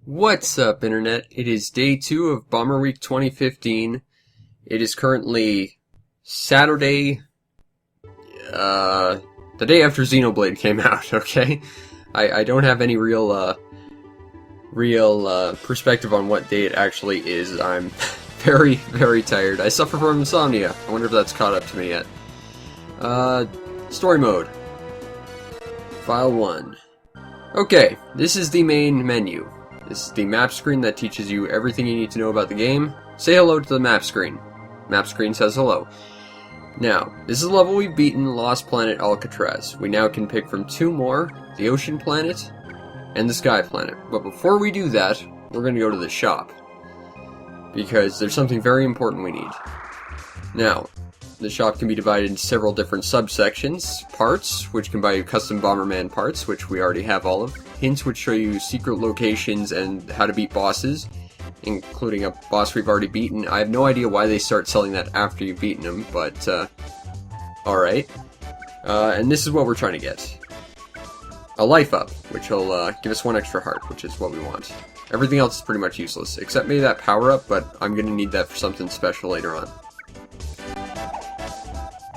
What's up, Internet? It is day 2 of Bomber Week 2015. It is currently Saturday, the day after Xenoblade came out, okay? I don't have any real perspective on what day it actually is. I'm very, very tired. I suffer from insomnia. I wonder if that's caught up to me yet. Story mode. File 1. Okay, this is the main menu. This is the map screen that teaches you everything you need to know about the game. Say hello to the map screen. Map screen says hello. Now, this is the level we've beaten, Lost Planet Alcatraz. We now can pick from 2 more, the Ocean Planet and the Sky Planet. But before we do that, we're going to go to the shop, because there's something very important we need. Now, the shop can be divided into several different subsections. Parts, which can buy you custom Bomberman parts, which we already have all of. Hints, which show you secret locations and how to beat bosses, including a boss we've already beaten. I have no idea why they start selling that after you've beaten him, but, alright. And this is what we're trying to get. A life up, which will give us 1 extra heart, which is what we want. Everything else is pretty much useless, except maybe that power up, but I'm gonna need that for something special later on.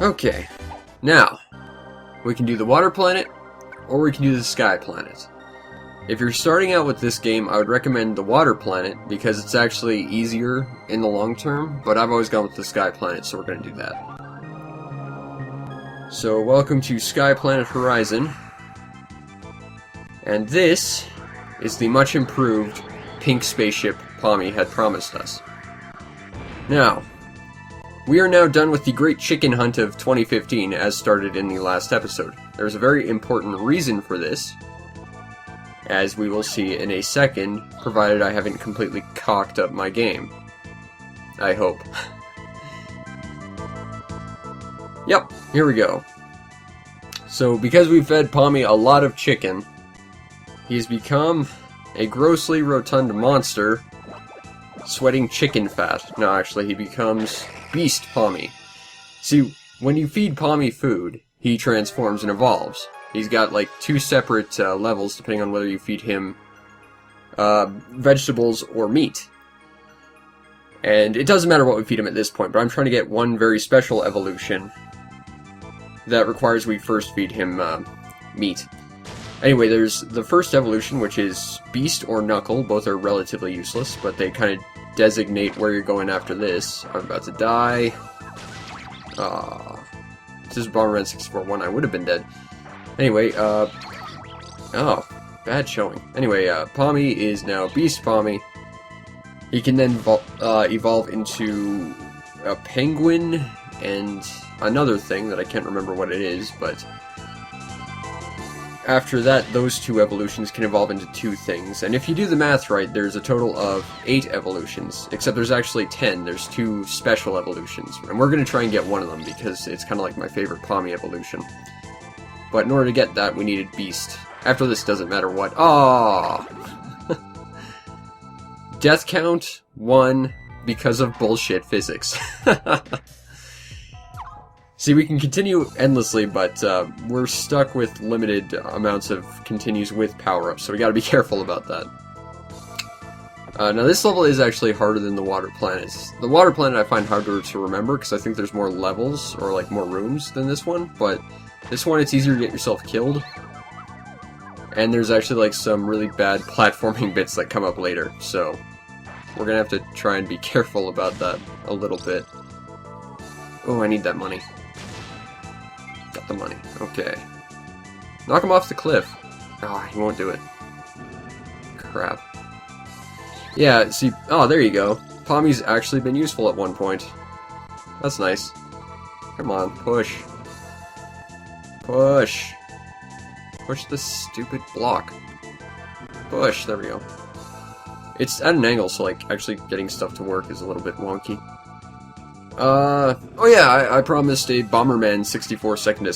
Okay, now, we can do the water planet, or we can do the sky planet. If you're starting out with this game, I would recommend the water planet, because it's actually easier in the long term, but I've always gone with the sky planet, so we're going to do that. So, welcome to Sky Planet Horizon, and this is the much improved pink spaceship Pommy had promised us. Now, we are now done with the Great Chicken Hunt of 2015, as started in the last episode. There's a very important reason for this, as we will see in a second, provided I haven't completely cocked up my game. I hope. Yep, here we go. So, because we fed Pommy a lot of chicken, he's become a grossly rotund monster, sweating chicken fat. No, actually, he becomes Beast Pommy. See, when you feed Pommy food, he transforms and evolves. He's got like 2 separate levels depending on whether you feed him vegetables or meat. And it doesn't matter what we feed him at this point, but I'm trying to get one very special evolution that requires we first feed him meat. Anyway, there's the first evolution, which is Beast or Knuckle. Both are relatively useless, but they kind of designate where you're going after this. I'm about to die. This is Bomberman 64-1. I would have been dead. Anyway, oh, bad showing. Anyway, Pommy is now Beast Pommy. He can then evolve into a penguin and another thing that I can't remember what it is, but after that, those 2 evolutions can evolve into 2 things. And if you do the math right, there's a total of 8 evolutions, except there's actually 10. There's 2 special evolutions, and we're going to try and get one of them, because it's kind of like my favorite Pommy evolution. But in order to get that, we needed Beast. After this, doesn't matter what. Ah! Death count 1 because of bullshit physics. See, we can continue endlessly, but we're stuck with limited amounts of continues with power-ups, so we gotta be careful about that. Now, this level is actually harder than the water planets. The water planet I find harder to remember, because I think there's more levels, or like more rooms than this one, but this one, it's easier to get yourself killed. And there's actually like some really bad platforming bits that come up later, so we're gonna have to try and be careful about that a little bit. Oh, I need that money. Got the money. Okay. Knock him off the cliff. Ah, he won't do it. Crap. Yeah, see, oh, there you go. Pommy's actually been useful at one point. That's nice. Come on, push. Push. Push the stupid block. Push, there we go. It's at an angle, so like, actually getting stuff to work is a little bit wonky. Oh yeah, I promised a Bomberman 64-second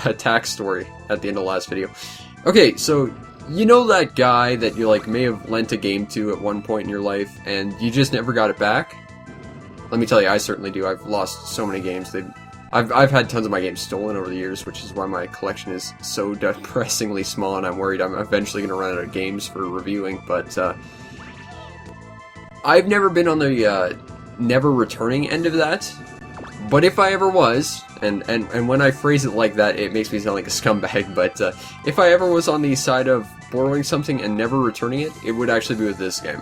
attack story at the end of the last video. Okay, so, you know that guy that you like may have lent a game to at one point in your life, and you just never got it back? Let me tell you, I certainly do. I've lost so many games. I've had tons of my games stolen over the years, which is why my collection is so depressingly small, and I'm worried I'm eventually going to run out of games for reviewing, but I've never been on the never returning end of that, but if I ever was, and when I phrase it like that, it makes me sound like a scumbag, but if I ever was on the side of borrowing something and never returning it, it would actually be with this game.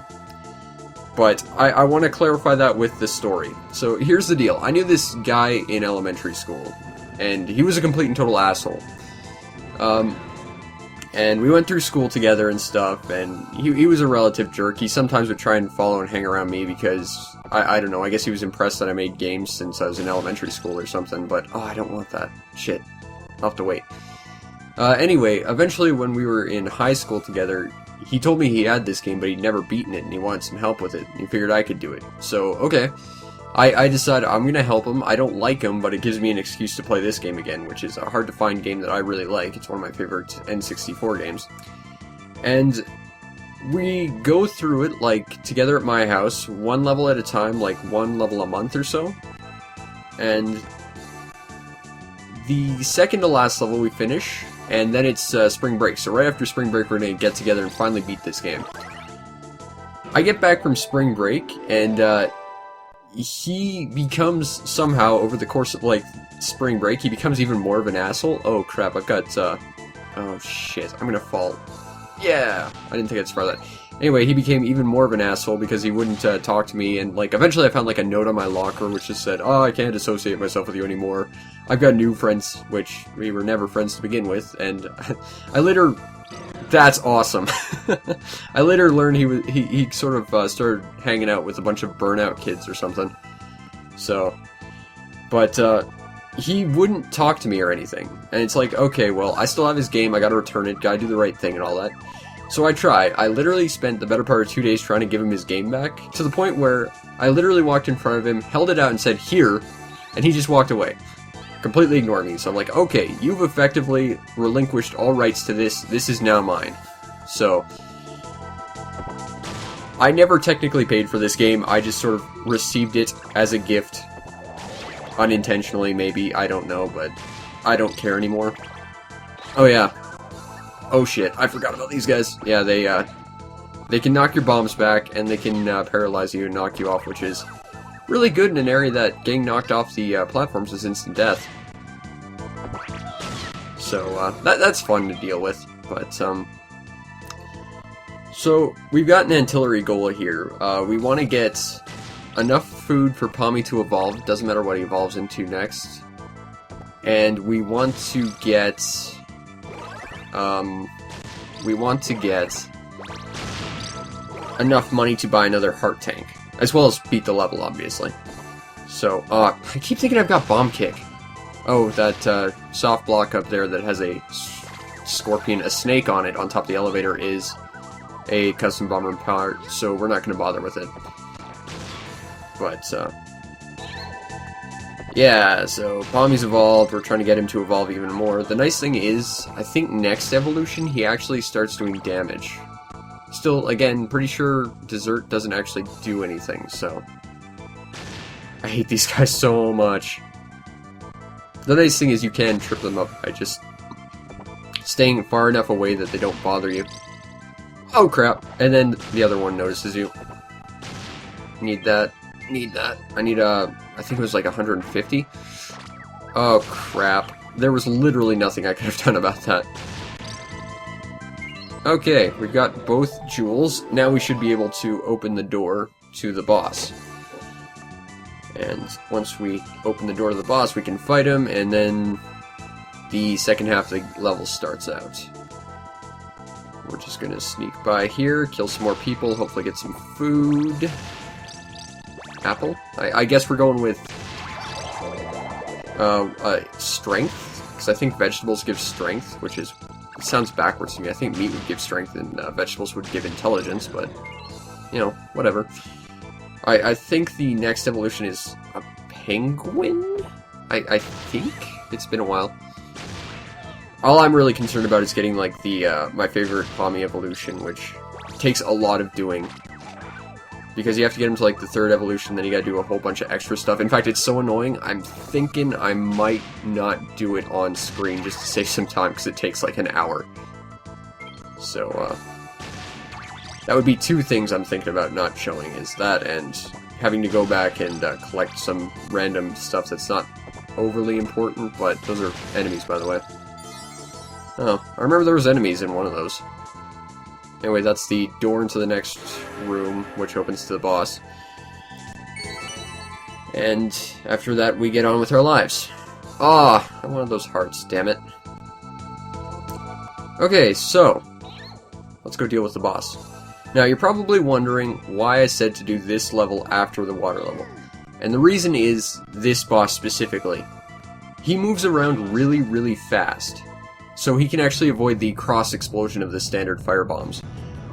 But I want to clarify that with the story. So here's the deal. I knew this guy in elementary school, and he was a complete and total asshole. And we went through school together and stuff, and he was a relative jerk. He sometimes would try and follow and hang around me because, I don't know, I guess he was impressed that I made games since I was in elementary school or something, but, oh, I don't want that. Shit. I'll have to wait. Anyway, eventually when we were in high school together, he told me he had this game, but he'd never beaten it, and he wanted some help with it, and he figured I could do it. So, okay. I decided I'm gonna help him. I don't like him, but it gives me an excuse to play this game again, which is a hard-to-find game that I really like. It's one of my favorite N64 games. And we go through it, like, together at my house, one level at a time, like, one level a month or so. And the second to last level we finish, and then it's spring break. So right after spring break, we're gonna get together and finally beat this game. I get back from spring break, and, he becomes, somehow, over the course of, like, spring break, he becomes even more of an asshole. Oh, crap, I've got, oh, shit, I'm gonna fall. Yeah! I didn't think I'd survive that. Anyway, he became even more of an asshole because he wouldn't, talk to me, and, like, eventually I found, like, a note on my locker which just said, oh, I can't associate myself with you anymore. I've got new friends, which we were never friends to begin with, and I later... That's awesome. I later learned he sort of started hanging out with a bunch of burnout kids or something. So, but he wouldn't talk to me or anything. And it's like, okay, well, I still have his game, I gotta return it, gotta do the right thing and all that. So I try. I literally spent the better part of 2 days trying to give him his game back, to the point where I literally walked in front of him, held it out and said, here, and he just walked away. Completely ignored me, so I'm like, okay, you've effectively relinquished all rights to this, this is now mine. So, I never technically paid for this game, I just sort of received it as a gift. Unintentionally, maybe, I don't know, but I don't care anymore. Oh yeah. Oh shit, I forgot about these guys. Yeah, they can knock your bombs back, and they can paralyze you and knock you off, which is really good in an area that getting knocked off the platforms is instant death. So, that's fun to deal with, but, so, we've got an antillery goal here. We want to get enough food for Pommy to evolve, doesn't matter what he evolves into next. And we want to get, enough money to buy another heart tank. As well as beat the level, obviously. So, I keep thinking I've got Bomb Kick. Oh, that, soft block up there that has a scorpion, a snake on it on top of the elevator is a custom Bomberman part, so we're not gonna bother with it. But, yeah, so Pommy's evolved, we're trying to get him to evolve even more. The nice thing is, I think next evolution, he actually starts doing damage. Still, again, pretty sure Dessert doesn't actually do anything, so... I hate these guys so much. The nice thing is you can trip them up by just staying far enough away that they don't bother you. Oh crap! And then the other one notices you. Need that. Need that. I need I think it was like 150. Oh crap. There was literally nothing I could have done about that. Okay, we've got both jewels. Now we should be able to open the door to the boss. And once we open the door to the boss, we can fight him, and then the second half of the level starts out. We're just gonna sneak by here, kill some more people, hopefully get some food. Apple? I guess we're going with strength, because I think vegetables give strength, which is... It sounds backwards to me. I think meat would give strength and vegetables would give intelligence, but, you know, whatever. I think the next evolution is a penguin? I think? It's been a while. All I'm really concerned about is getting, like, the, my favorite Pommy evolution, which takes a lot of doing. Because you have to get him to, like, the third evolution, then you gotta do a whole bunch of extra stuff. In fact, it's so annoying, I'm thinking I might not do it on screen just to save some time, because it takes, like, an hour. So, That would be two things I'm thinking about not showing, is that and having to go back and collect some random stuff that's not overly important, but those are enemies, by the way. Oh, I remember there was enemies in one of those. Anyway, that's the door into the next room, which opens to the boss. And after that, we get on with our lives. Ah, I wanted those hearts, damn it. Okay, so let's go deal with the boss. Now, you're probably wondering why I said to do this level after the water level. And the reason is this boss specifically. He moves around really, really fast, so he can actually avoid the cross explosion of the standard fire bombs.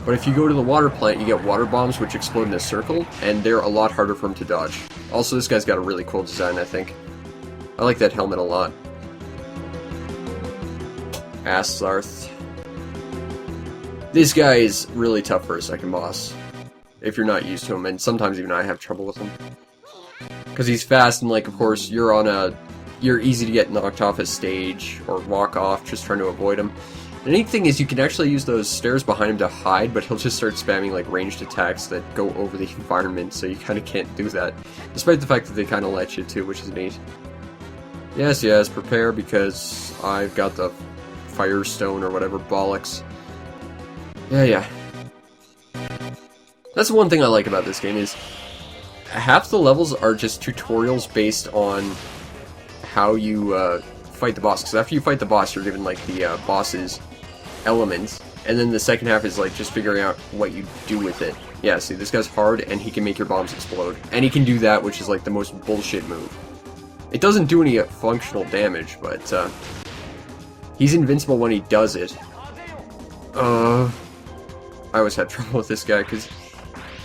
But if you go to the water plant, you get water bombs which explode in a circle, and they're a lot harder for him to dodge. Also, this guy's got a really cool design, I think. I like that helmet a lot. Aslarth. This guy is really tough for a second boss, if you're not used to him, and sometimes even I have trouble with him. Because he's fast, and like, of course, you're easy to get knocked off a stage, or walk off just trying to avoid him. The neat thing is you can actually use those stairs behind him to hide, but he'll just start spamming like ranged attacks that go over the environment, so you kind of can't do that. Despite the fact that they kind of let you to, which is neat. Yes, yes, prepare because I've got the Firestone or whatever bollocks. Yeah. That's one thing I like about this game is half the levels are just tutorials based on how you fight the boss. Because after you fight the boss, you're given like the boss's elements, and then the second half is like just figuring out what you do with it. Yeah, see, this guy's hard, and he can make your bombs explode. And he can do that, which is like the most bullshit move. It doesn't do any functional damage, but he's invincible when he does it. I always had trouble with this guy, because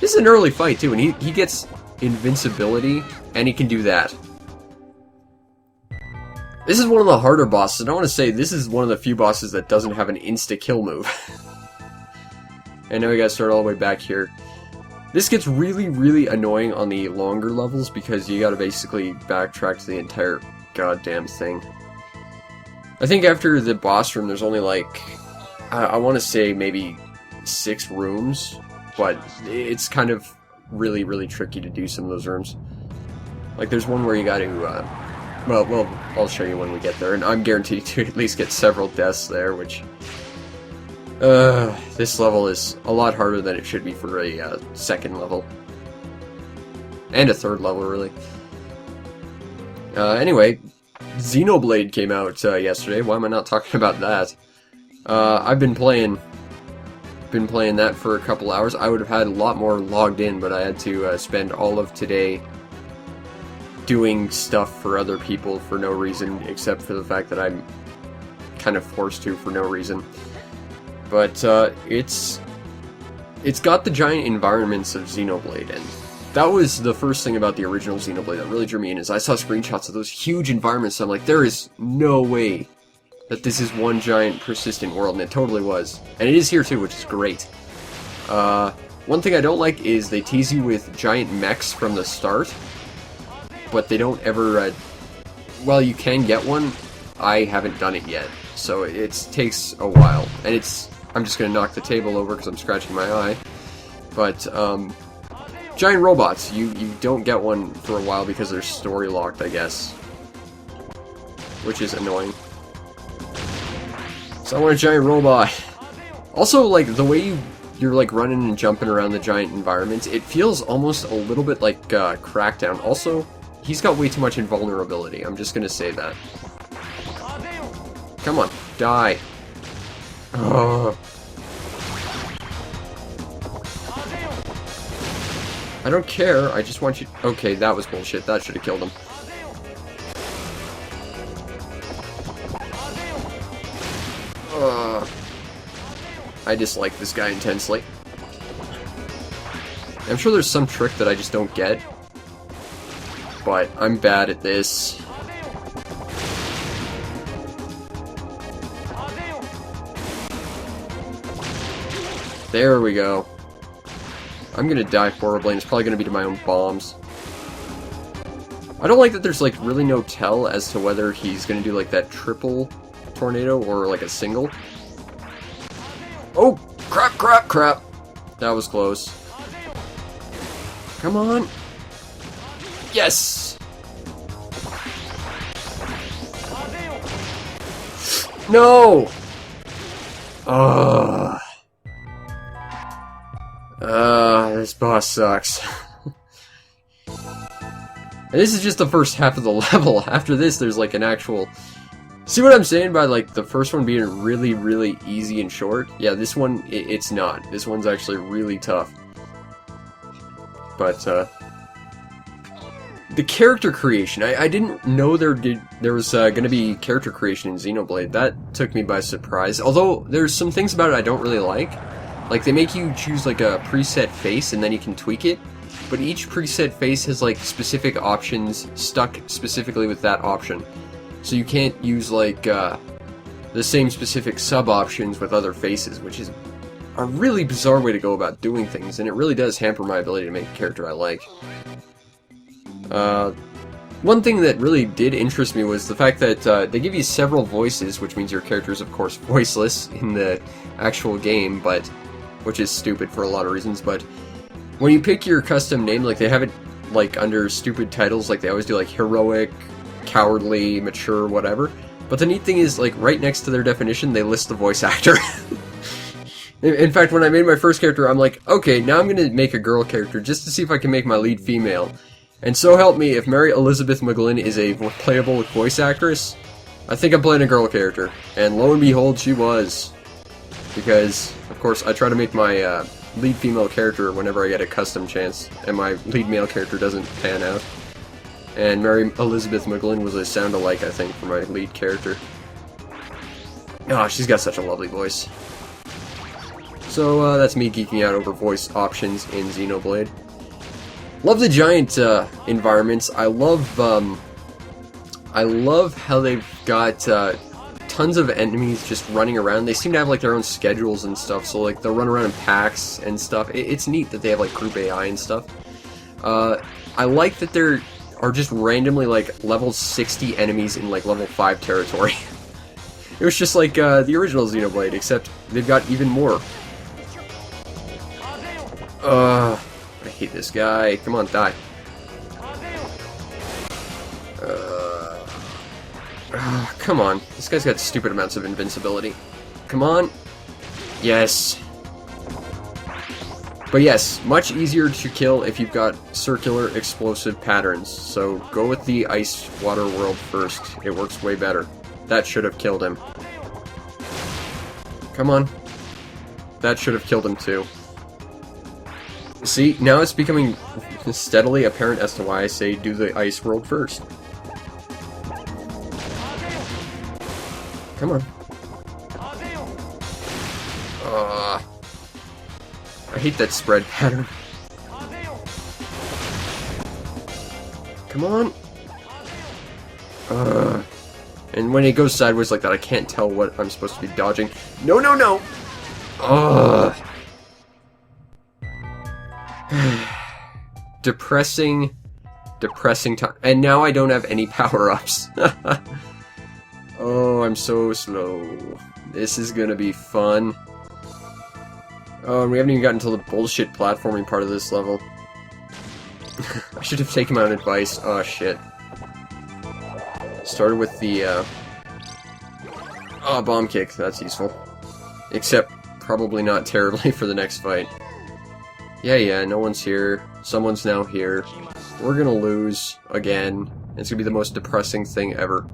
this is an early fight, too, and he gets invincibility, and he can do that. This is one of the harder bosses, and I want to say this is one of the few bosses that doesn't have an insta-kill move. And now we gotta start all the way back here. This gets really, really annoying on the longer levels, because you gotta basically backtrack to the entire goddamn thing. I think after the boss room, there's only like, I want to say maybe 6 rooms, but it's kind of really, really tricky to do some of those rooms. Like, there's one where you gotta, well, I'll show you when we get there, and I'm guaranteed to at least get several deaths there, which, this level is a lot harder than it should be for a second level. And a third level, really. Anyway, Xenoblade came out yesterday. Why am I not talking about that? I've been playing that for a couple hours. I would have had a lot more logged in, but I had to spend all of today doing stuff for other people for no reason, except for the fact that I'm kind of forced to for no reason. But it's got the giant environments of Xenoblade, and that was the first thing about the original Xenoblade that really drew me in, is I saw screenshots of those huge environments, so I'm like, there is no way that this is one giant persistent world, and it totally was. And it is here too, which is great. One thing I don't like is they tease you with giant mechs from the start, but they don't ever, well, you can get one. I haven't done it yet, so it takes a while, and I'm just gonna knock the table over because I'm scratching my eye, but, giant robots, you don't get one for a while because they're story locked, I guess, which is annoying. So I want a giant robot. Also, like, the way you're, like, running and jumping around the giant environments, it feels almost a little bit like, Crackdown. Also, he's got way too much invulnerability, I'm just gonna say that. Come on, die. Ugh. I don't care, I just want you... Okay, that was bullshit, that should have killed him. I dislike this guy intensely. I'm sure there's some trick that I just don't get, but I'm bad at this. There we go. I'm gonna die horribly, and it's probably gonna be to my own bombs. I don't like that there's, like, really no tell as to whether he's gonna do, like, that triple tornado or, like, a single. Oh! Crap, crap, crap! That was close. Come on. Yes! No! Ugh. This boss sucks. And this is just the first half of the level. After this, there's like an actual... See what I'm saying by like the first one being really, really easy and short? Yeah, this one, it's not. This one's actually really tough. But, the character creation. I didn't know there was going to be character creation in Xenoblade. That took me by surprise. Although, there's some things about it I don't really like. Like, they make you choose like a preset face and then you can tweak it. But each preset face has like specific options stuck specifically with that option. So you can't use like the same specific sub-options with other faces, which is a really bizarre way to go about doing things, and it really does hamper my ability to make a character I like. One thing that really did interest me was the fact that they give you several voices, which means your character is of course voiceless in the actual game, but which is stupid for a lot of reasons, but when you pick your custom name, like they have it like under stupid titles, like they always do like heroic, cowardly, mature, whatever. But the neat thing is, like, right next to their definition, they list the voice actor. In fact, when I made my first character, I'm like, okay, now I'm gonna make a girl character just to see if I can make my lead female. And so help me, if Mary Elizabeth McGlynn is a playable voice actress, I think I'm playing a girl character. And lo and behold, she was. Because, of course, I try to make my lead female character whenever I get a custom chance, and my lead male character doesn't pan out. And Mary Elizabeth McGlynn was a sound-alike, I think, for my lead character. Oh, she's got such a lovely voice. So, that's me geeking out over voice options in Xenoblade. Love the giant environments. I love how they've got tons of enemies just running around. They seem to have like their own schedules and stuff, so like they'll run around in packs and stuff. It's neat that they have like group AI and stuff. I like that there are just randomly like level 60 enemies in like level 5 territory. It was just like the original Xenoblade, except they've got even more. I hate this guy. Come on, die. Come on. This guy's got stupid amounts of invincibility. Come on. Yes. But yes, much easier to kill if you've got circular explosive patterns. So go with the ice water world first. It works way better. That should have killed him. Come on. That should have killed him too. See, now it's becoming steadily apparent as to why I say do the ice world first. Come on. I hate that spread pattern. Come on. And when it goes sideways like that, I can't tell what I'm supposed to be dodging. No, no, no! Depressing time. And now I don't have any power-ups. Oh, I'm so slow. This is gonna be fun. Oh, and we haven't even gotten to the bullshit platforming part of this level. I should have taken my own advice. Oh, shit. Started with the, bomb kick. That's useful. Except, probably not terribly for the next fight. Yeah, no one's here. Someone's now here. We're gonna lose again. It's gonna be the most depressing thing ever.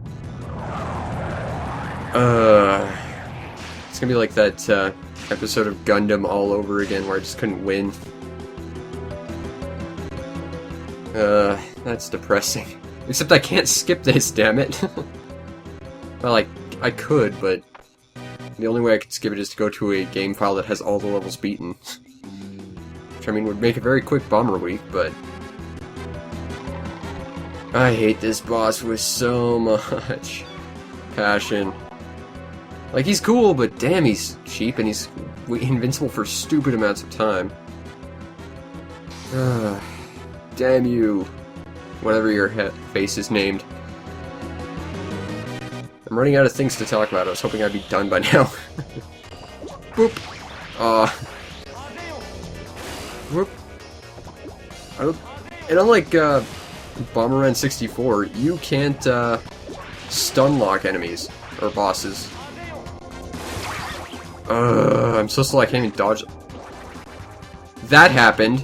It's gonna be like that, episode of Gundam all over again where I just couldn't win. That's depressing. Except I can't skip this, damn it. Well, I could, but the only way I could skip it is to go to a game file that has all the levels beaten. Which, I mean, would make a very quick bomber week, but I hate this boss with so much passion. Like, he's cool, but damn, he's cheap, and he's invincible for stupid amounts of time. Damn you. Whatever your face is named. I'm running out of things to talk about. I was hoping I'd be done by now. Boop. Whoop. And unlike Bomberman 64, you can't stun lock enemies or bosses. I'm so slow I can't even dodge. That happened.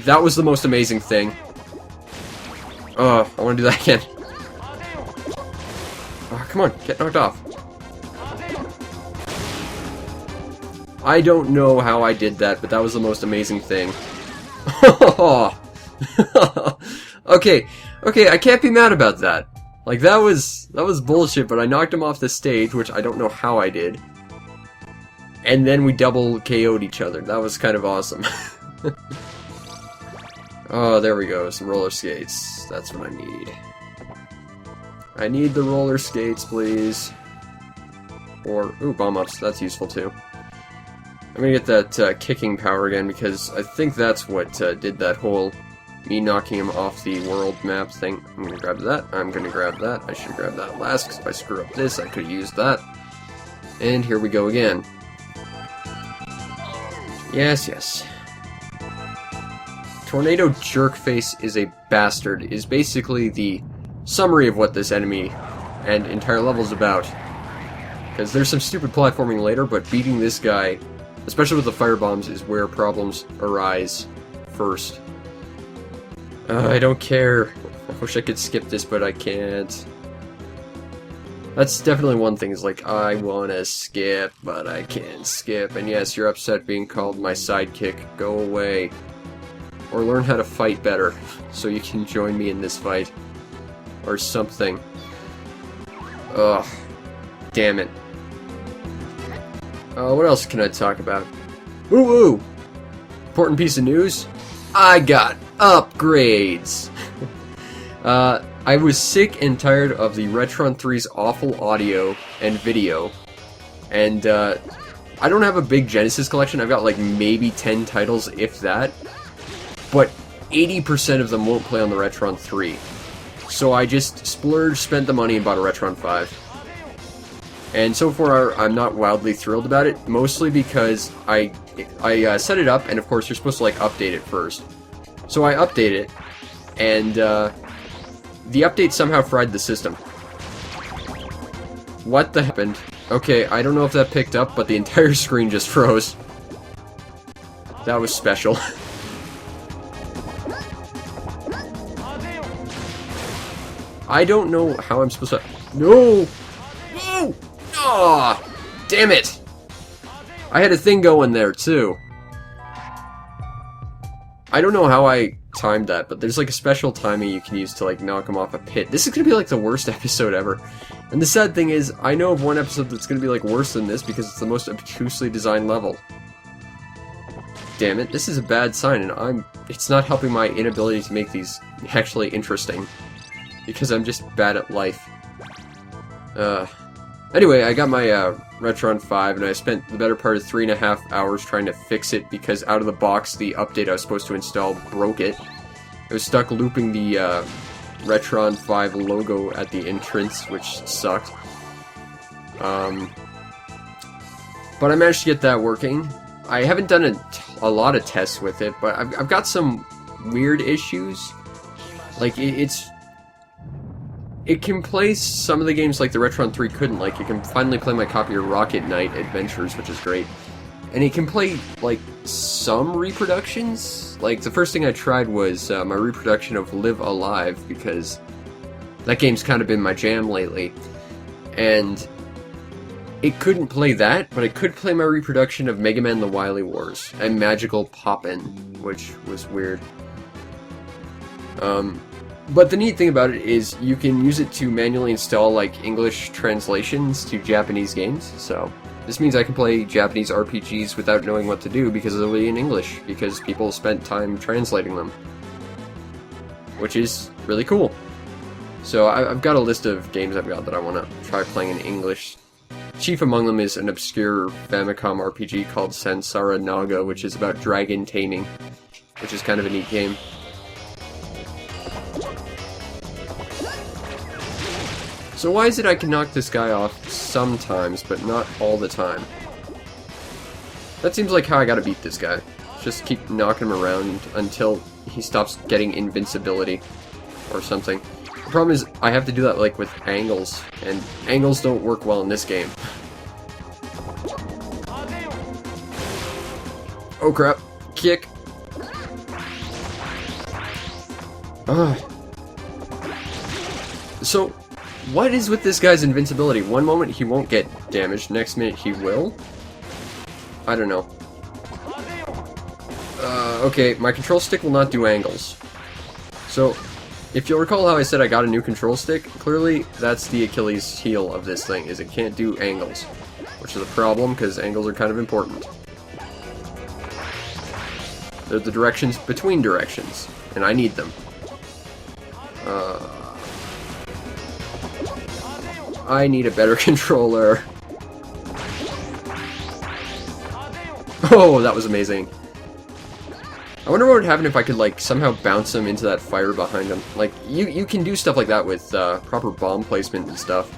That was the most amazing thing. I want to do that again. Oh, come on, get knocked off. I don't know how I did that, but that was the most amazing thing. Okay, I can't be mad about that. Like, that was bullshit, but I knocked him off the stage, which I don't know how I did. And then we double KO'd each other. That was kind of awesome. Oh, there we go. Some roller skates. That's what I need. I need the roller skates, please. Or, ooh, bomb ups. That's useful, too. I'm gonna get that kicking power again, because I think that's what did that whole me knocking him off the world map thing. I'm gonna grab that. I'm gonna grab that. I should grab that last, because if I screw up this, I could use that. And here we go again. Yes. Tornado Jerkface is a bastard is basically the summary of what this enemy and entire level is about. Because there's some stupid platforming later, but beating this guy, especially with the firebombs, is where problems arise first. I don't care. I wish I could skip this, but I can't. That's definitely one thing, is like, I wanna skip, but I can't skip. And yes, you're upset being called my sidekick. Go away. Or learn how to fight better, so you can join me in this fight. Or something. Ugh. Damn it. What else can I talk about? Woo-woo! Important piece of news. I got upgrades! I was sick and tired of the Retron 3's awful audio and video. And, I don't have a big Genesis collection. I've got, like, maybe 10 titles, if that. But 80% of them won't play on the Retron 3. So I just splurged, spent the money, and bought a Retron 5. And so far, I'm not wildly thrilled about it, mostly because I set it up, and of course you're supposed to, like, update it first. So I update it, and the update somehow fried the system. What the happened? Okay, I don't know if that picked up, but the entire screen just froze. That was special. I don't know how I'm supposed to... No! No! Aw! Damn it! I had a thing going there, too. I don't know how I timed that, but there's like a special timing you can use to like knock him off a pit. This is gonna be like the worst episode ever. And the sad thing is, I know of one episode that's gonna be like worse than this because it's the most obtusely designed level. Damn it, this is a bad sign, and it's not helping my inability to make these actually interesting. Because I'm just bad at life. Anyway, I got my Retron 5, and I spent the better part of 3.5 hours trying to fix it, because out of the box, the update I was supposed to install broke it. I was stuck looping the Retron 5 logo at the entrance, which sucked. But I managed to get that working. I haven't done a lot of tests with it, but I've got some weird issues. Like, it can play some of the games like the Retron 3 couldn't. Like, it can finally play my copy of Rocket Knight Adventures, which is great. And it can play, like, some reproductions. Like, the first thing I tried was my reproduction of Live Alive, because that game's kind of been my jam lately. And it couldn't play that, but it could play my reproduction of Mega Man The Wily Wars and Magical Poppin', which was weird. But the neat thing about it is you can use it to manually install, like, English translations to Japanese games, so this means I can play Japanese RPGs without knowing what to do because they'll be in English, because people spent time translating them. Which is really cool. So I've got a list of games I've got that I want to try playing in English. Chief among them is an obscure Famicom RPG called Sansara Naga, which is about dragon taming, which is kind of a neat game. So why is it I can knock this guy off sometimes, but not all the time? That seems like how I gotta beat this guy. It's just keep knocking him around until he stops getting invincibility or something. The problem is I have to do that like with angles, and angles don't work well in this game. Oh crap. Kick. So, what is with this guy's invincibility? One moment he won't get damaged, next minute he will? I don't know. Okay, my control stick will not do angles. So, if you'll recall how I said I got a new control stick, clearly that's the Achilles heel of this thing, is it can't do angles. Which is a problem, because angles are kind of important. They're the directions between directions, and I need them. I need a better controller. Oh, that was amazing. I wonder what would happen if I could, like, somehow bounce him into that fire behind him. Like, you can do stuff like that with proper bomb placement and stuff.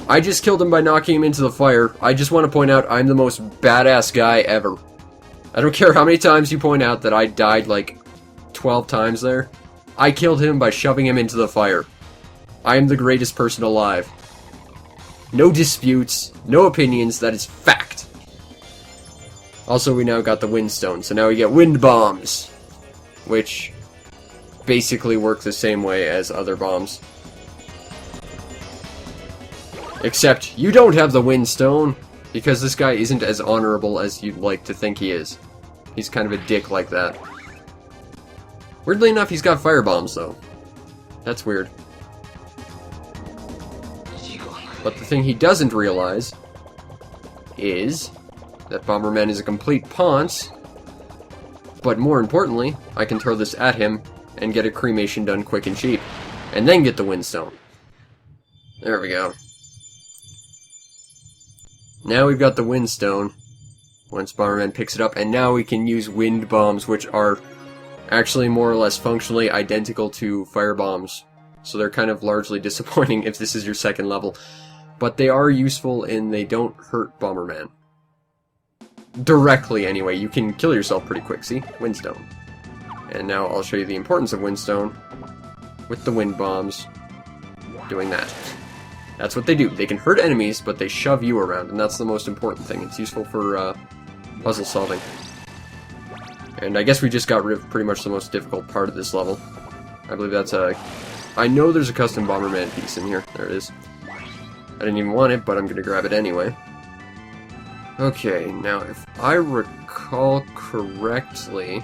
I just killed him by knocking him into the fire. I just want to point out I'm the most badass guy ever. I don't care how many times you point out that I died like 12 times there. I killed him by shoving him into the fire. I am the greatest person alive. No disputes, no opinions, that is fact. Also, we now got the wind stone, so now we get wind bombs, which basically work the same way as other bombs. Except, you don't have the wind stone, because this guy isn't as honorable as you'd like to think he is. He's kind of a dick like that. Weirdly enough, he's got fire bombs, though. That's weird. But the thing he doesn't realize is that Bomberman is a complete ponce, but more importantly, I can throw this at him and get a cremation done quick and cheap, and then get the windstone. There we go. Now we've got the windstone, once Bomberman picks it up, and now we can use wind bombs, which are actually more or less functionally identical to fire bombs, so they're kind of largely disappointing if this is your second level. But they are useful and they don't hurt Bomberman. Directly, anyway. You can kill yourself pretty quick, see? Windstone. And now I'll show you the importance of Windstone with the wind bombs doing that. That's what they do. They can hurt enemies, but they shove you around, and that's the most important thing. It's useful for puzzle solving. And I guess we just got rid of pretty much the most difficult part of this level. I believe that's a... I know there's a custom Bomberman piece in here. There it is. I didn't even want it, but I'm going to grab it anyway. Okay, now if I recall correctly,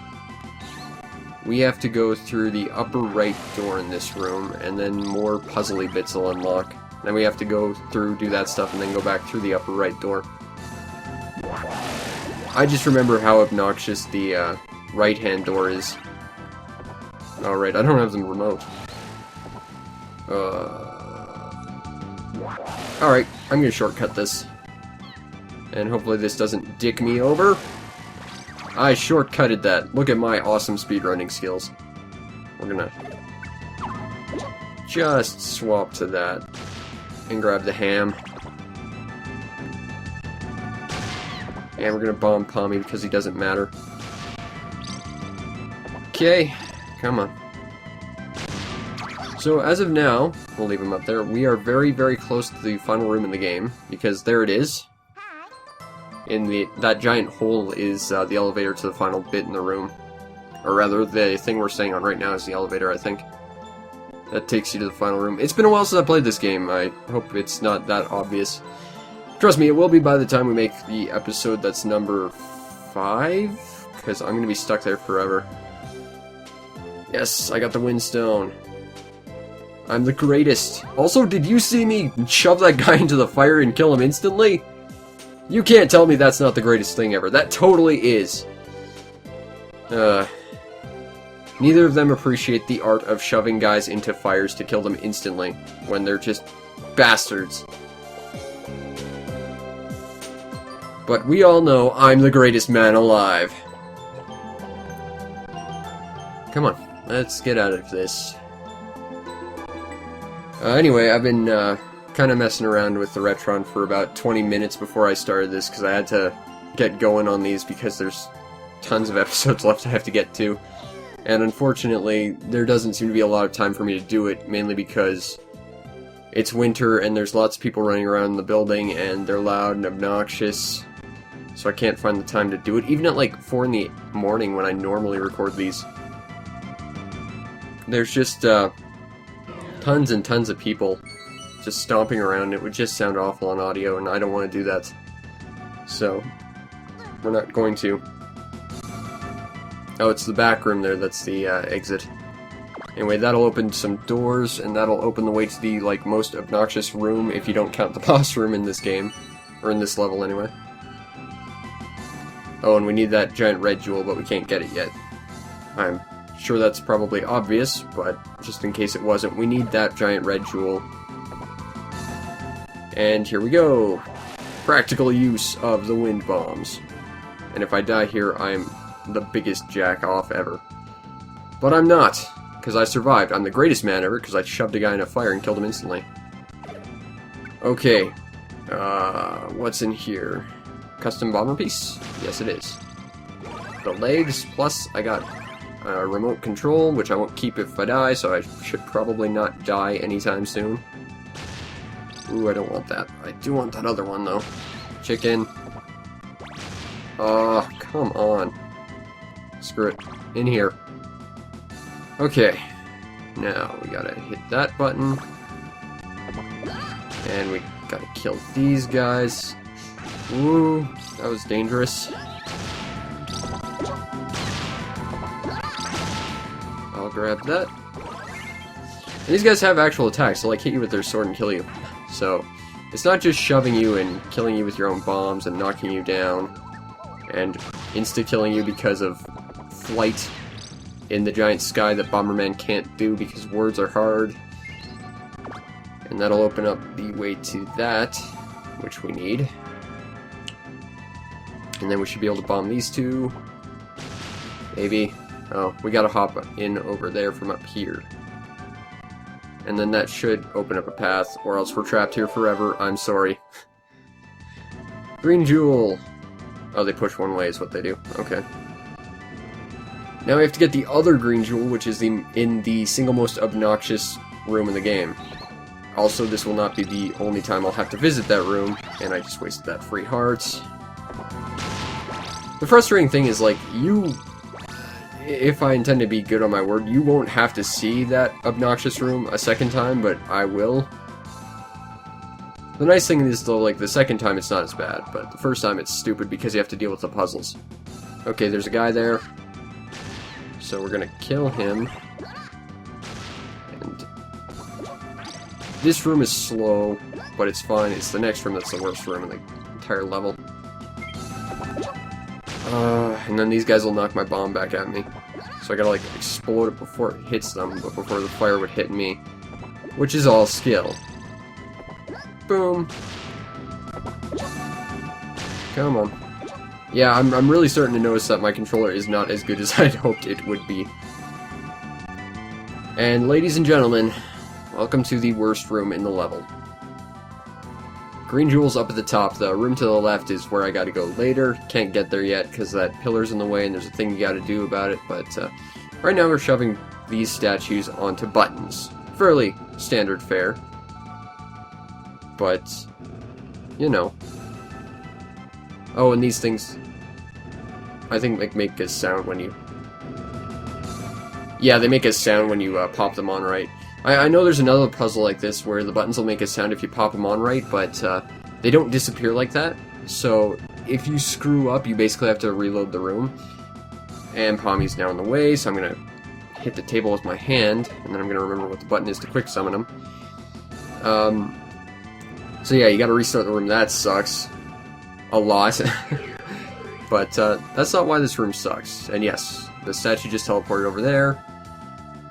we have to go through the upper right door in this room, and then more puzzly bits will unlock. Then we have to go through, do that stuff, and then go back through the upper right door. I just remember how obnoxious the right-hand door is. Alright, I don't have the remote. Alright, I'm gonna shortcut this. And hopefully this doesn't dick me over. I shortcutted that. Look at my awesome speedrunning skills. We're gonna just swap to that. And grab the ham. And we're gonna bomb Pommy because he doesn't matter. Okay, come on. So as of now, we'll leave him up there, we are very, very close to the final room in the game, because there it is. That giant hole is the elevator to the final bit in the room. Or rather, the thing we're staying on right now is the elevator, I think. That takes you to the final room. It's been a while since I played this game. I hope it's not that obvious. Trust me, it will be by the time we make the episode that's number 5, because I'm going to be stuck there forever. Yes, I got the windstone. I'm the greatest. Also, did you see me shove that guy into the fire and kill him instantly? You can't tell me that's not the greatest thing ever. That totally is. Neither of them appreciate the art of shoving guys into fires to kill them instantly, when they're just bastards. But we all know I'm the greatest man alive. Come on, let's get out of this. Anyway, I've been kind of messing around with the Retron for about 20 minutes before I started this, because I had to get going on these because there's tons of episodes left I have to get to. And unfortunately, there doesn't seem to be a lot of time for me to do it, mainly because it's winter and there's lots of people running around in the building and they're loud and obnoxious. So I can't find the time to do it, even at like 4 in the morning when I normally record these. There's just tons and tons of people just stomping around. It would just sound awful on audio, and I don't want to do that. So, we're not going to. Oh, it's the back room there, that's the exit. Anyway, that'll open some doors, and that'll open the way to the, like, most obnoxious room, if you don't count the boss room in this game. Or in this level, anyway. Oh, and we need that giant red jewel, but we can't get it yet. I'm sure that's probably obvious, but just in case it wasn't, we need that giant red jewel. And here we go! Practical use of the wind bombs. And if I die here, I'm the biggest jack-off ever. But I'm not, because I survived. I'm the greatest man ever, because I shoved a guy in a fire and killed him instantly. Okay. What's in here? Custom bomber piece? Yes, it is. The legs, plus I got remote control, which I won't keep if I die, so I should probably not die anytime soon. Ooh, I don't want that. I do want that other one, though. Chicken. Oh, come on. Screw it. In here. Okay. Now, we gotta hit that button. And we gotta kill these guys. Ooh, that was dangerous. I'll grab that. And these guys have actual attacks, they'll like hit you with their sword and kill you. So, it's not just shoving you and killing you with your own bombs and knocking you down and insta-killing you because of flight in the giant sky that Bomberman can't do because words are hard. And that'll open up the way to that, which we need. And then we should be able to bomb these two. Maybe. Oh, we gotta hop in over there from up here. And then that should open up a path, or else we're trapped here forever. I'm sorry. Green jewel! Oh, they push one way is what they do. Okay. Now we have to get the other green jewel, which is in the single most obnoxious room in the game. Also, this will not be the only time I'll have to visit that room, and I just wasted that free heart. The frustrating thing is, like, if I intend to be good on my word, you won't have to see that obnoxious room a second time, but I will. The nice thing is, though, like, the second time it's not as bad, but the first time it's stupid because you have to deal with the puzzles. Okay, there's a guy there. So we're gonna kill him. And this room is slow, but it's fine. It's the next room that's the worst room in the entire level. And then these guys will knock my bomb back at me. So I gotta, like, explode it before it hits them, but before the fire would hit me. Which is all skill. Boom. Come on. Yeah, I'm really starting to notice that my controller is not as good as I'd hoped it would be. And ladies and gentlemen, welcome to the worst room in the level. Green jewel's up at the top. The room to the left is where I gotta go later. Can't get there yet because that pillar's in the way and there's a thing you gotta do about it. But right now we're shoving these statues onto buttons. Fairly standard fare. But, you know. Oh, and these things, I think, make a sound when you... Yeah, they make a sound when you pop them on right. I know there's another puzzle like this where the buttons will make a sound if you pop them on right, but they don't disappear like that. So if you screw up, you basically have to reload the room. And Pommy's now in the way, so I'm going to hit the table with my hand, and then I'm going to remember what the button is to quick summon him. So yeah, you got to restart the room. That sucks. A lot. But that's not why this room sucks. And yes, the statue just teleported over there.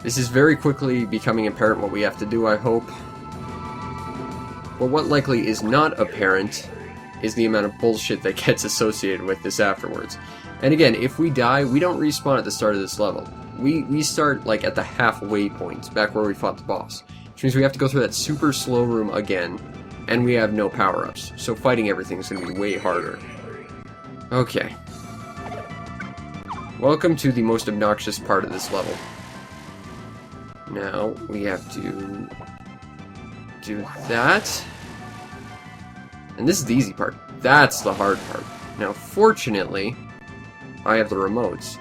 This is very quickly becoming apparent what we have to do, I hope. But what likely is not apparent is the amount of bullshit that gets associated with this afterwards. And again, if we die, we don't respawn at the start of this level. We start, like, at the halfway point, back where we fought the boss. Which means we have to go through that super slow room again, and we have no power-ups. So fighting everything is going to be way harder. Okay. Welcome to the most obnoxious part of this level. Now, we have to do that. And this is the easy part. That's the hard part. Now, fortunately, I have the remotes.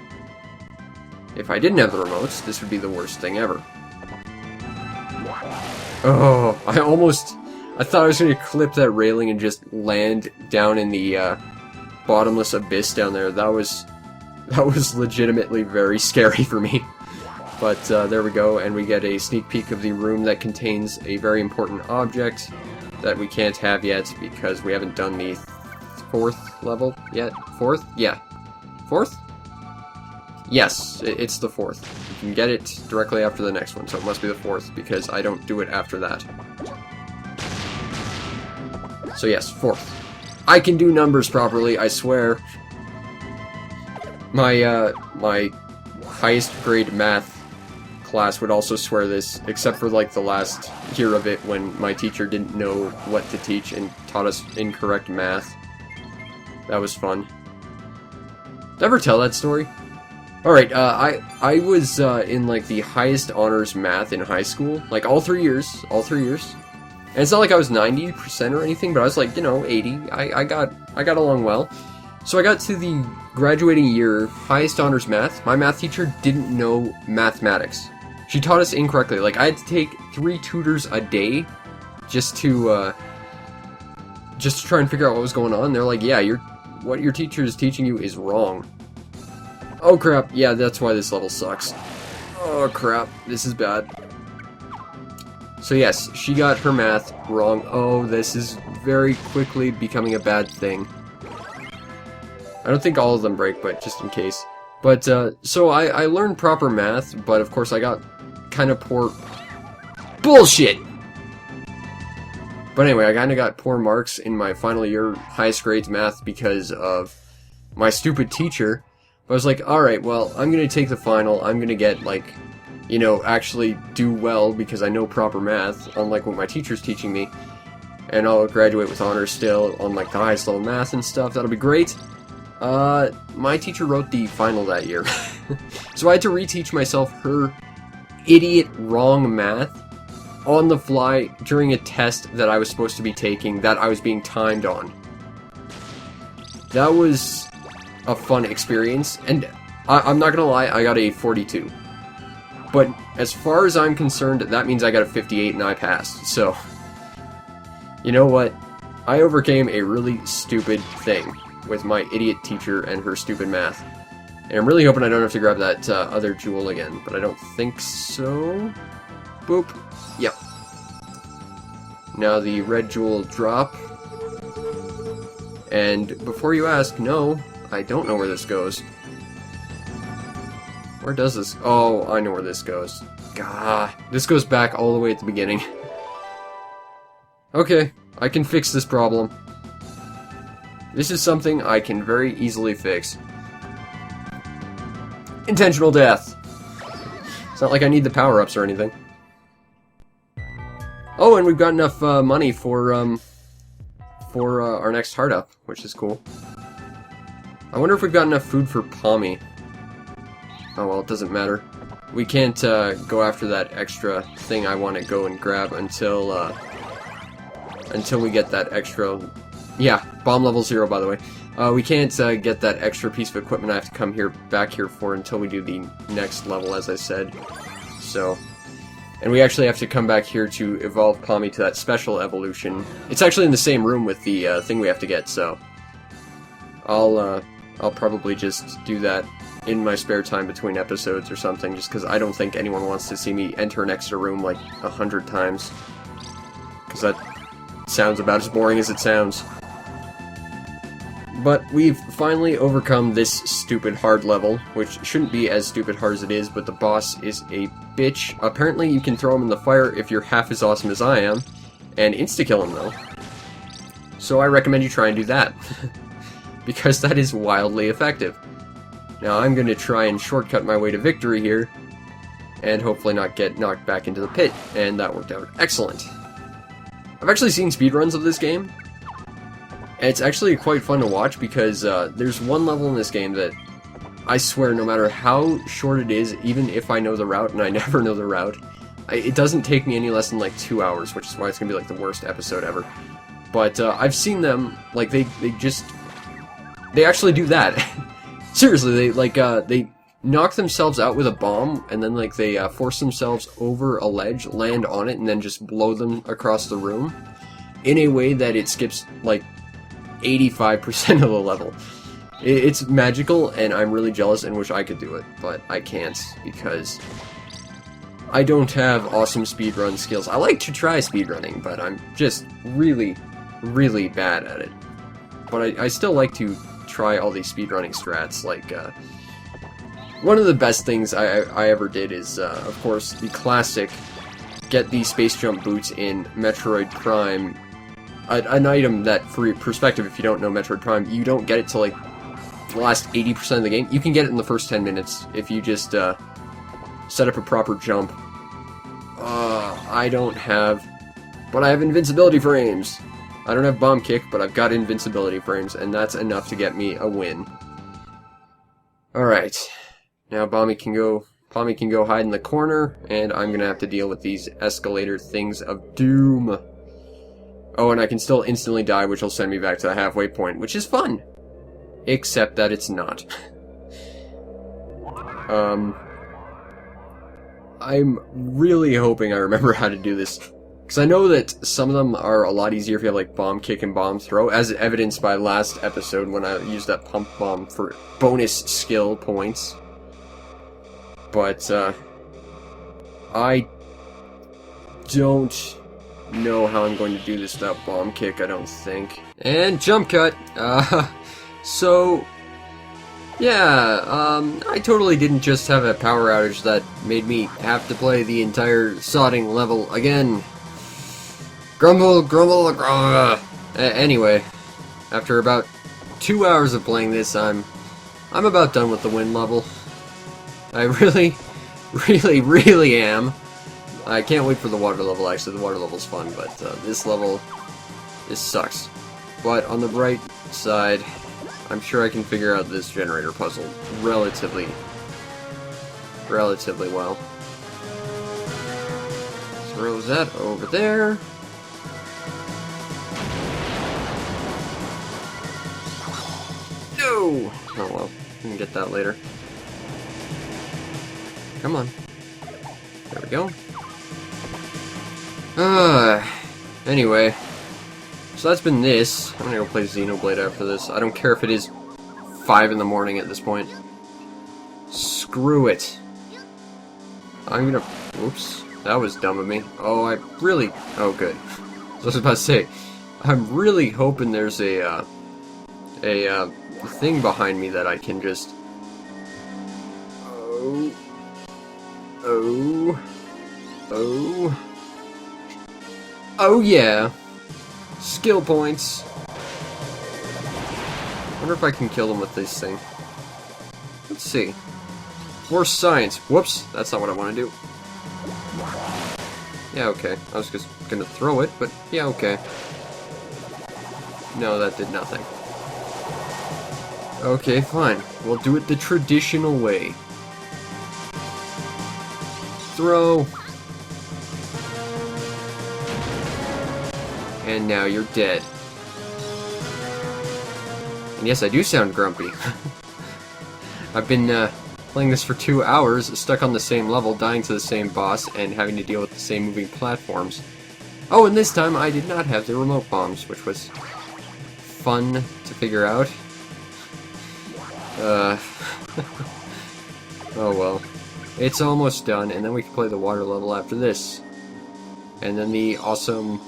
If I didn't have the remotes, this would be the worst thing ever. Oh, I thought I was going to clip that railing and just land down in the bottomless abyss down there. That was legitimately very scary for me. But there we go, and we get a sneak peek of the room that contains a very important object that we can't have yet because we haven't done the 4th level yet. 4th? Yeah. 4th? Yes, it's the 4th. You can get it directly after the next one, so it must be the 4th, because I don't do it after that. So yes, 4th. I can do numbers properly, I swear. My highest grade math class would also swear this, except for like the last year of it when my teacher didn't know what to teach and taught us incorrect math. That was fun. Did I ever tell that story? Alright, I was in like the highest honors math in high school, like all 3 years. And it's not like I was 90% or anything, but I was like, you know, 80. I got along well. So I got to the graduating year, highest honors math. My math teacher didn't know mathematics. She taught us incorrectly. Like, I had to take 3 tutors a day just to try and figure out what was going on. They're like, yeah, what your teacher is teaching you is wrong. Oh crap, yeah, that's why this level sucks. Oh crap, this is bad. So yes, she got her math wrong. Oh, this is very quickly becoming a bad thing. I don't think all of them break, but just in case. But, so I learned proper math, but of course I got kind of poor... Bullshit! But anyway, I kind of got poor marks in my final year highest grades math because of my stupid teacher. But I was like, alright, well, I'm gonna take the final, I'm gonna get, like, you know, actually do well because I know proper math, unlike what my teacher's teaching me. And I'll graduate with honors still on, like, the highest level math and stuff, that'll be great. My teacher wrote the final that year. So I had to reteach myself her idiot wrong math on the fly during a test that I was supposed to be taking that I was being timed on. That was a fun experience, and I'm not gonna lie, I got a 42. But as far as I'm concerned, that means I got a 58 and I passed, so... You know what? I overcame a really stupid thing with my idiot teacher and her stupid math. And I'm really hoping I don't have to grab that other jewel again, but I don't think so. Boop. Yep. Now the red jewel drop. And before you ask, no, I don't know where this goes. Where does this... Oh, I know where this goes. Gah. This goes back all the way at the beginning. Okay, I can fix this problem. This is something I can very easily fix. Intentional death. It's not like I need the power-ups or anything. Oh, and we've got enough money for our next heart up, which is cool. I wonder if we've got enough food for Pommy. Oh well, it doesn't matter. We can't go after that extra thing I want to go and grab until we get that extra... Yeah, bomb level 0, by the way. We can't get that extra piece of equipment I have to come back here for until we do the next level, as I said. So... And we actually have to come back here to evolve Pommy to that special evolution. It's actually in the same room with the thing we have to get, so... I'll probably just do that in my spare time between episodes or something, just because I don't think anyone wants to see me enter an extra room like 100 times. Because that sounds about as boring as it sounds. But we've finally overcome this stupid hard level, which shouldn't be as stupid hard as it is, but the boss is a bitch. Apparently you can throw him in the fire if you're half as awesome as I am, and insta-kill him though. So I recommend you try and do that, because that is wildly effective. Now I'm going to try and shortcut my way to victory here, and hopefully not get knocked back into the pit, and that worked out excellent. I've actually seen speedruns of this game, It's actually quite fun to watch because there's one level in this game that I swear no matter how short it is, even if I know the route, and I never know the route, it doesn't take me any less than like 2 hours, which is why it's going to be like the worst episode ever. But I've seen them, like, they actually do that. Seriously, they knock themselves out with a bomb, and then, like, they force themselves over a ledge, land on it, and then just blow them across the room in a way that it skips, like, 85% of the level. It's magical, and I'm really jealous and wish I could do it, but I can't, because I don't have awesome speedrun skills. I like to try speedrunning, but I'm just really, really bad at it. But I still like to try all these speedrunning strats, like, one of the best things I ever did is, of course, the classic get the space jump boots in Metroid Prime, an item that, for your perspective, if you don't know Metroid Prime, you don't get it till, like, the last 80% of the game. You can get it in the first 10 minutes if you just, set up a proper jump. I don't have... But I have invincibility frames! I don't have bomb kick, but I've got invincibility frames, and that's enough to get me a win. Alright. Now Bommy can go hide in the corner, and I'm gonna have to deal with these escalator things of doom. Oh, and I can still instantly die, which will send me back to the halfway point, which is fun! Except that it's not. I'm really hoping I remember how to do this. Because I know that some of them are a lot easier if you have, like, bomb kick and bomb throw, as evidenced by last episode when I used that pump bomb for bonus skill points. But, I don't know how I'm going to do this without bomb kick, I don't think. And jump cut! So... yeah, I totally didn't just have a power outage that made me have to play the entire sodding level again. Grumble, grumble, grumble. Anyway, after about 2 hours of playing this, I'm about done with the wind level. I really, really, really am. I can't wait for the water level, actually. The water level's fun, but this level, this sucks. But on the bright side, I'm sure I can figure out this generator puzzle relatively well. Throw that over there. No! Oh well, we can get that later. Come on. There we go. Anyway. So that's been this. I'm gonna go play Xenoblade after this. I don't care if it is 5 in the morning at this point. Screw it. I'm gonna... Oops. That was dumb of me. Oh, I really... Oh, good. So I was about to say, I'm really hoping there's a thing behind me that I can just... Oh yeah. Skill points. Wonder if I can kill them with this thing. Let's see. More science. Whoops, that's not what I want to do. Yeah, okay. I was just gonna throw it, but yeah, okay. No, that did nothing. Okay, fine. We'll do it the traditional way. Throw. And now you're dead. And yes, I do sound grumpy. I've been playing this for 2 hours, stuck on the same level, dying to the same boss, and having to deal with the same moving platforms. Oh, and this time I did not have the remote bombs, which was fun to figure out. Oh well. It's almost done, and then we can play the water level after this. And then the awesome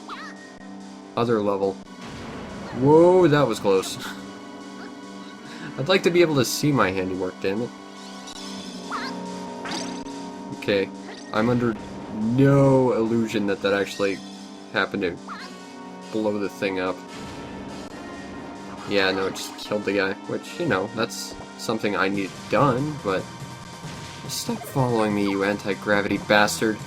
other level. Whoa, that was close. I'd like to be able to see my handiwork, damn it. Okay, I'm under no illusion that that actually happened to blow the thing up. Yeah, no, it just killed the guy, which, you know, that's something I need done, but... Stop following me, you anti-gravity bastard.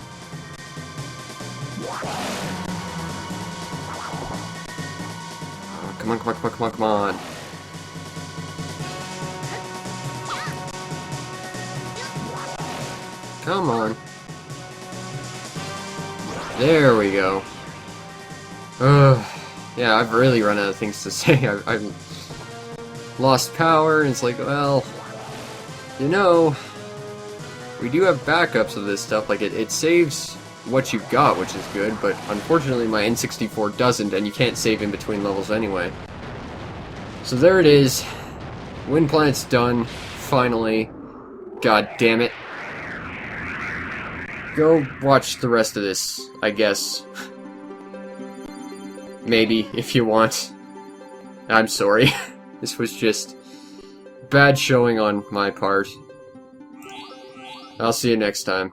Come on, come on, come on, come on, come on. Come on. There we go. Yeah, I've really run out of things to say. I've lost power, and it's like, well, you know, we do have backups of this stuff. Like, it saves what you've got, which is good, but unfortunately my N64 doesn't, and you can't save in between levels anyway. So there it is. Wind Planet's done. Finally. God damn it. Go watch the rest of this, I guess. Maybe, if you want. I'm sorry. This was just bad showing on my part. I'll see you next time.